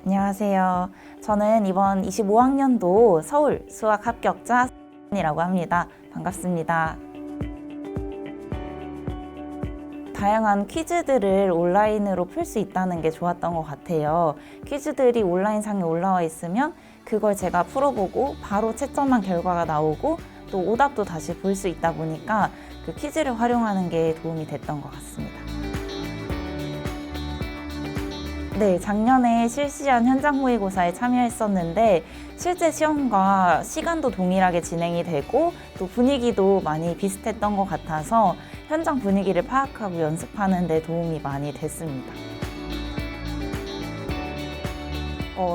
안녕하세요. 저는 이번 25학년도 서울 수학 합격자 이라고 합니다. 반갑습니다. 다양한 퀴즈들을 온라인으로 풀 수 있다는 게 좋았던 것 같아요. 퀴즈들이 온라인상에 올라와 있으면 그걸 제가 풀어보고 바로 채점한 결과가 나오고 또 오답도 다시 볼 수 있다 보니까 그 퀴즈를 활용하는 게 도움이 됐던 것 같습니다. 네, 작년에 실시한 현장 모의고사에 참여했었는데 실제 시험과 시간도 동일하게 진행이 되고 또 분위기도 많이 비슷했던 것 같아서 현장 분위기를 파악하고 연습하는 데 도움이 많이 됐습니다.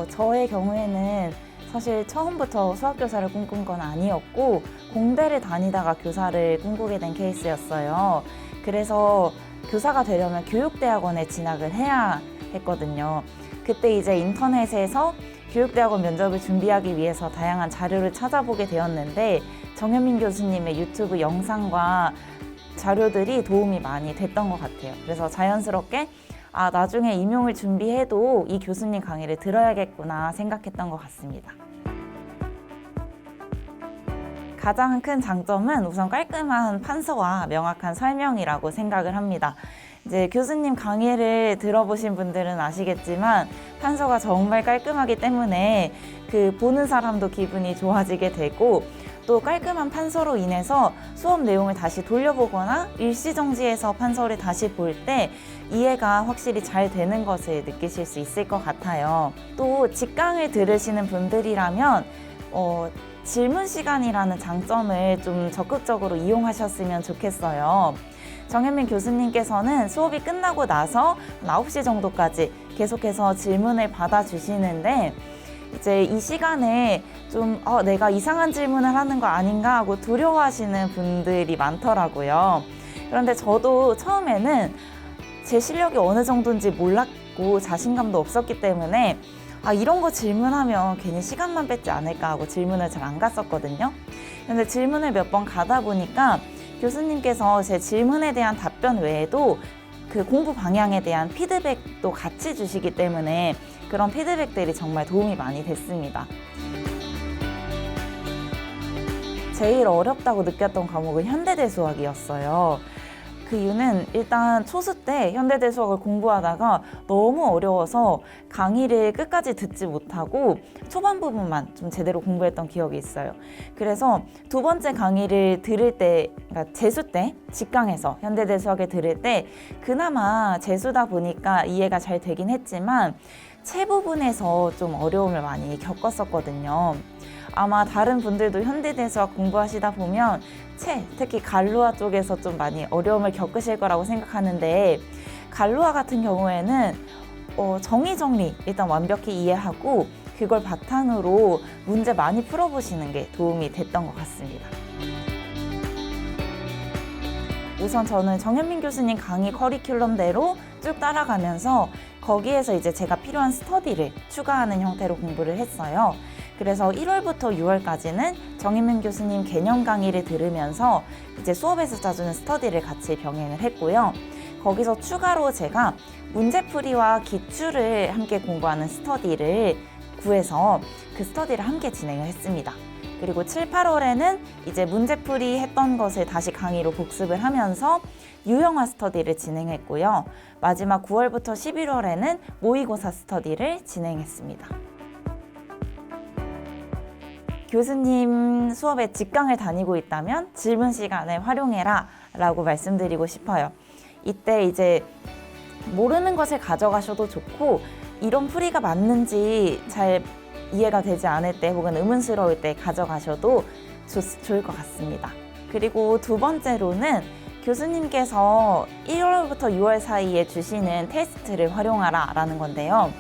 저의 경우에는 사실 처음부터 수학교사를 꿈꾼 건 아니었고 공대를 다니다가 교사를 꿈꾸게 된 케이스였어요. 그래서 교사가 되려면 교육대학원에 진학을 해야 했거든요. 그때 이제 인터넷에서 교육대학원 면접을 준비하기 위해서 다양한 자료를 찾아보게 되었는데 정현민 교수님의 유튜브 영상과 자료들이 도움이 많이 됐던 것 같아요. 그래서 자연스럽게 나중에 임용을 준비해도 이 교수님 강의를 들어야겠구나 생각했던 것 같습니다. 가장 큰 장점은 우선 깔끔한 판서와 명확한 설명이라고 생각을 합니다. 이제 교수님 강의를 들어보신 분들은 아시겠지만 판서가 정말 깔끔하기 때문에 그 보는 사람도 기분이 좋아지게 되고 또 깔끔한 판서로 인해서 수업 내용을 다시 돌려보거나 일시정지해서 판서를 다시 볼 때 이해가 확실히 잘 되는 것을 느끼실 수 있을 것 같아요. 또 직강을 들으시는 분들이라면 질문 시간이라는 장점을 좀 적극적으로 이용하셨으면 좋겠어요. 정현민 교수님께서는 수업이 끝나고 나서 9시 정도까지 계속해서 질문을 받아주시는데 이제 이 시간에 좀 내가 이상한 질문을 하는 거 아닌가 하고 두려워하시는 분들이 많더라고요. 그런데 저도 처음에는 제 실력이 어느 정도인지 몰랐고 자신감도 없었기 때문에 이런 거 질문하면 괜히 시간만 뺏지 않을까 하고 질문을 잘 안 갔었거든요. 그런데 질문을 몇 번 가다 보니까 교수님께서 제 질문에 대한 답변 외에도 그 공부 방향에 대한 피드백도 같이 주시기 때문에 그런 피드백들이 정말 도움이 많이 됐습니다. 제일 어렵다고 느꼈던 과목은 현대대 수학이었어요. 그 이유는 일단 초수 때 현대대 수학을 공부하다가 너무 어려워서 강의를 끝까지 듣지 못하고 초반 부분만 좀 제대로 공부했던 기억이 있어요. 그래서 두 번째 강의를 들을 때, 그러니까 재수 때 직강에서 현대대 수학을 들을 때 그나마 재수다 보니까 이해가 잘 되긴 했지만 채 부분에서 좀 어려움을 많이 겪었었거든요. 아마 다른 분들도 현대대 수학 공부하시다 보면 특히 갈루아 쪽에서 좀 많이 어려움을 겪으실 거라고 생각하는데 갈루아 같은 경우에는 정의 일단 완벽히 이해하고 그걸 바탕으로 문제 많이 풀어보시는 게 도움이 됐던 것 같습니다. 우선 저는 정현민 교수님 강의 커리큘럼대로 쭉 따라가면서 거기에서 이제 제가 필요한 스터디를 추가하는 형태로 공부를 했어요. 그래서 1월부터 6월까지는 정현민 교수님 개념 강의를 들으면서 이제 수업에서 짜주는 스터디를 같이 병행을 했고요. 거기서 추가로 제가 문제풀이와 기출을 함께 공부하는 스터디를 구해서 그 스터디를 함께 진행을 했습니다. 그리고 7, 8월에는 이제 문제풀이 했던 것을 다시 강의로 복습을 하면서 유형화 스터디를 진행했고요. 마지막 9월부터 11월에는 모의고사 스터디를 진행했습니다. 교수님 수업에 직강을 다니고 있다면 질문 시간을 활용해라 라고 말씀드리고 싶어요. 이때 이제 모르는 것을 가져가셔도 좋고 이론 풀이가 맞는지 잘 이해가 되지 않을 때 혹은 의문스러울 때 가져가셔도 좋을 것 같습니다. 그리고 두 번째로는 교수님께서 1월부터 6월 사이에 주시는 테스트를 활용하라 라는 건데요.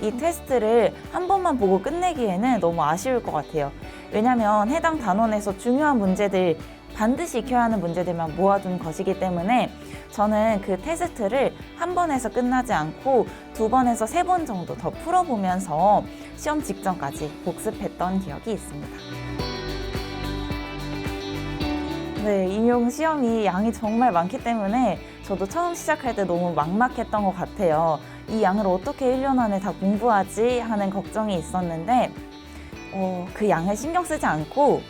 이 테스트를 한 번만 보고 끝내기에는 너무 아쉬울 것 같아요. 왜냐하면 해당 단원에서 중요한 문제들, 반드시 익혀야 하는 문제들만 모아둔 것이기 때문에 저는 그 테스트를 한 번에서 끝나지 않고 2번에서 3번 정도 더 풀어보면서 시험 직전까지 복습했던 기억이 있습니다. 네, 임용 시험이 양이 정말 많기 때문에 저도 처음 시작할 때 너무 막막했던 것 같아요. 이 양을 어떻게 1년 안에 다 공부하지 하는 걱정이 있었는데 그 양을 신경 쓰지 않고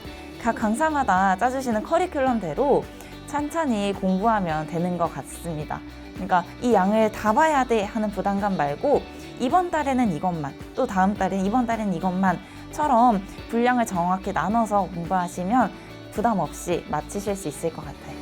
각 강사마다 짜주시는 커리큘럼대로 찬찬히 공부하면 되는 것 같습니다. 그러니까 이 양을 다 봐야 돼 하는 부담감 말고 이번 달에는 이것만, 또 다음 달에는 이번 달에는 이것만처럼 분량을 정확히 나눠서 공부하시면 부담 없이 마치실 수 있을 것 같아요.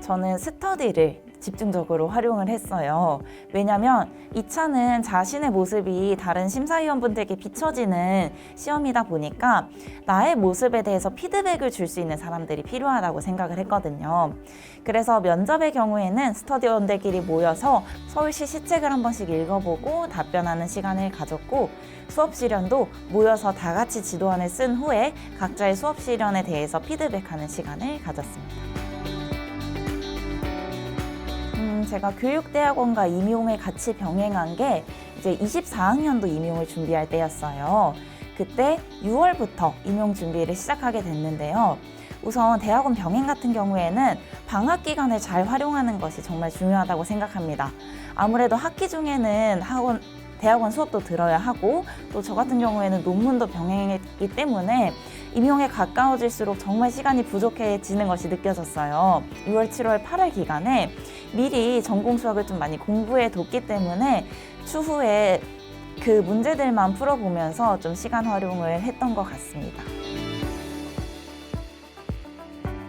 저는 스터디를 집중적으로 활용을 했어요. 왜냐면 2차는 자신의 모습이 다른 심사위원분들께 비춰지는 시험이다 보니까 나의 모습에 대해서 피드백을 줄 수 있는 사람들이 필요하다고 생각을 했거든요. 그래서 면접의 경우에는 스터디원들끼리 모여서 서울시 시책을 한 번씩 읽어보고 답변하는 시간을 가졌고, 수업 시련도 모여서 다 같이 지도안을 쓴 후에 각자의 수업 시련에 대해서 피드백하는 시간을 가졌습니다. 제가 교육대학원과 임용을 같이 병행한 게 이제 24학년도 임용을 준비할 때였어요. 그때 6월부터 임용 준비를 시작하게 됐는데요. 우선 대학원 병행 같은 경우에는 방학 기간을 잘 활용하는 것이 정말 중요하다고 생각합니다. 아무래도 학기 중에는 대학원 수업도 들어야 하고, 또 저 같은 경우에는 논문도 병행했기 때문에 임용에 가까워질수록 정말 시간이 부족해지는 것이 느껴졌어요. 6월, 7월, 8월 기간에 미리 전공 수학을 좀 많이 공부해 뒀기 때문에 추후에 그 문제들만 풀어보면서 좀 시간 활용을 했던 것 같습니다.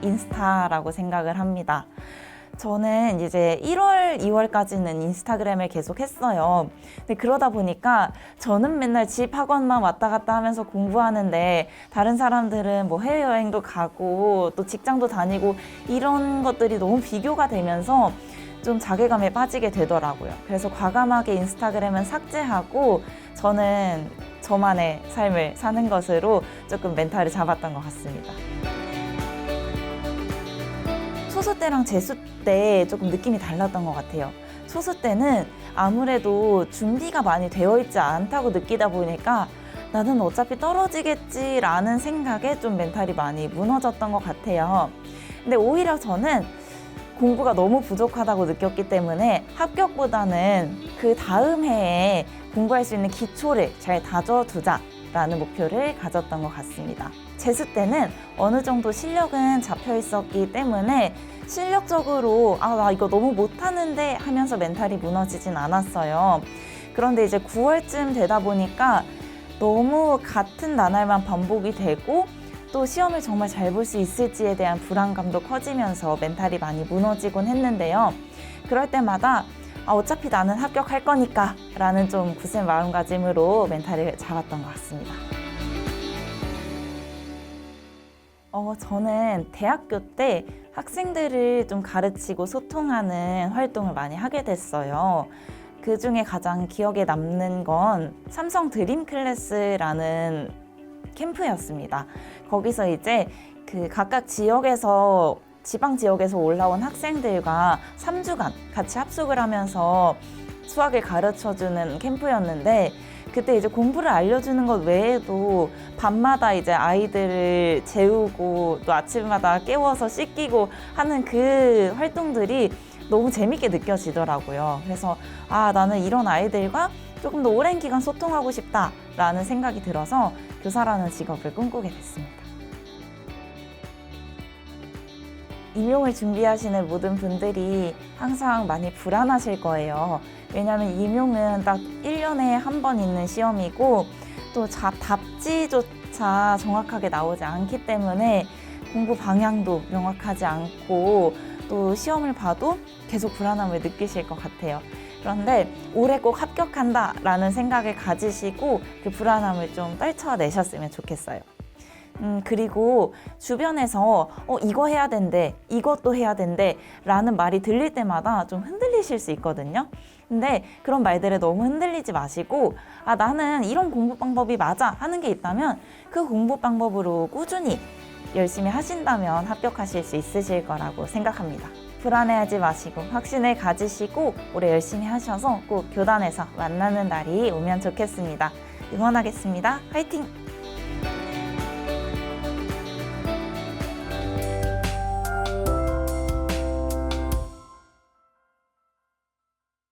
인스타라고 생각을 합니다. 저는 이제 1월, 2월까지는 인스타그램을 계속 했어요. 근데 그러다 보니까 저는 맨날 집 학원만 왔다 갔다 하면서 공부하는데 다른 사람들은 뭐 해외여행도 가고 또 직장도 다니고 이런 것들이 너무 비교가 되면서 좀 자괴감에 빠지게 되더라고요. 그래서 과감하게 인스타그램은 삭제하고 저는 저만의 삶을 사는 것으로 조금 멘탈을 잡았던 것 같습니다. 소수 때랑 재수 때 조금 느낌이 달랐던 것 같아요. 소수 때는 아무래도 준비가 많이 되어 있지 않다고 느끼다 보니까 나는 어차피 떨어지겠지라는 생각에 좀 멘탈이 많이 무너졌던 것 같아요. 근데 오히려 저는 공부가 너무 부족하다고 느꼈기 때문에 합격보다는 그 다음 해에 공부할 수 있는 기초를 잘 다져두자라는 목표를 가졌던 것 같습니다. 재수 때는 어느 정도 실력은 잡혀 있었기 때문에 실력적으로 나 이거 너무 못하는데 하면서 멘탈이 무너지진 않았어요. 그런데 이제 9월쯤 되다 보니까 너무 같은 나날만 반복이 되고 또 시험을 정말 잘 볼 수 있을지에 대한 불안감도 커지면서 멘탈이 많이 무너지곤 했는데요. 그럴 때마다 어차피 나는 합격할 거니까 라는 좀 굳은 마음가짐으로 멘탈을 잡았던 것 같습니다. 저는 대학교 때 학생들을 좀 가르치고 소통하는 활동을 많이 하게 됐어요. 그 중에 가장 기억에 남는 건 삼성 드림 클래스라는 캠프였습니다. 거기서 이제 그 각각 지역에서 지방 지역에서 올라온 학생들과 3주간 같이 합숙을 하면서 수학을 가르쳐주는 캠프였는데, 그때 이제 공부를 알려주는 것 외에도 밤마다 이제 아이들을 재우고 또 아침마다 깨워서 씻기고 하는 그 활동들이 너무 재밌게 느껴지더라고요. 그래서 나는 이런 아이들과 조금 더 오랜 기간 소통하고 싶다라는 생각이 들어서 교사라는 직업을 꿈꾸게 됐습니다. 임용을 준비하시는 모든 분들이 항상 많이 불안하실 거예요. 왜냐하면 임용은 딱 1년에 한 번 있는 시험이고 또 답지조차 정확하게 나오지 않기 때문에 공부 방향도 명확하지 않고 또 시험을 봐도 계속 불안함을 느끼실 것 같아요. 그런데 올해 꼭 합격한다라는 생각을 가지시고 그 불안함을 좀 떨쳐내셨으면 좋겠어요. 그리고 주변에서 이거 해야 된대, 이것도 해야 된대 라는 말이 들릴 때마다 좀 흔들리실 수 있거든요. 근데 그런 말들에 너무 흔들리지 마시고 나는 이런 공부 방법이 맞아 하는 게 있다면 그 공부 방법으로 꾸준히 열심히 하신다면 합격하실 수 있으실 거라고 생각합니다. 불안해하지 마시고 확신을 가지시고 올해 열심히 하셔서 꼭 교단에서 만나는 날이 오면 좋겠습니다. 응원하겠습니다. 화이팅!